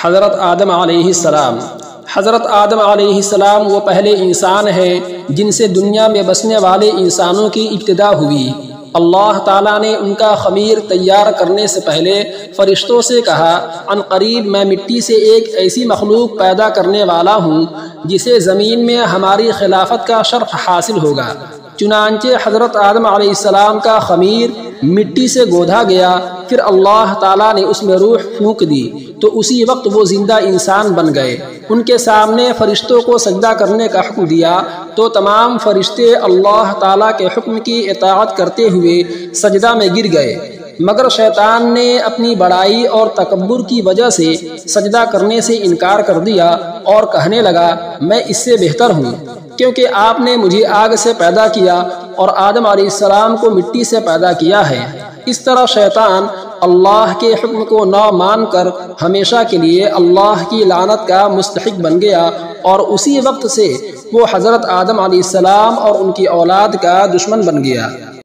حضرت آدم علیہ السلام۔ حضرت آدم علیہ السلام وہ پہلے انسان ہیں جن سے دنیا میں بسنے والے انسانوں کی ابتدا ہوئی۔ اللہ تعالیٰ نے ان کا خمیر تیار کرنے سے پہلے فرشتوں سے کہا، عن قریب میں مٹی سے ایک ایسی مخلوق پیدا کرنے والا ہوں جسے زمین میں ہماری خلافت کا شرف حاصل ہوگا۔ چنانچہ حضرت آدم علیہ السلام کا خمیر مٹی سے گودھا گیا، پھر اللہ تعالیٰ نے اس میں روح پھونک دی تو اسی وقت وہ زندہ انسان بن گئے۔ ان کے سامنے فرشتوں کو سجدہ کرنے کا حکم دیا تو تمام فرشتے اللہ تعالیٰ کے حکم کی اطاعت کرتے ہوئے سجدہ میں گر گئے، مگر شیطان نے اپنی بڑائی اور تکبر کی وجہ سے سجدہ کرنے سے انکار کر دیا اور کہنے لگا، میں اس سے بہتر ہوں، کیونکہ آپ نے مجھے آگ سے پیدا کیا اور آدم علیہ السلام کو مٹی سے پیدا کیا ہے۔ اس طرح شیطان اللہ کے حکم کو نہ مان کر ہمیشہ کے لیے اللہ کی لعنت کا مستحق بن گیا، اور اسی وقت سے وہ حضرت آدم علیہ السلام اور ان کی اولاد کا دشمن بن گیا۔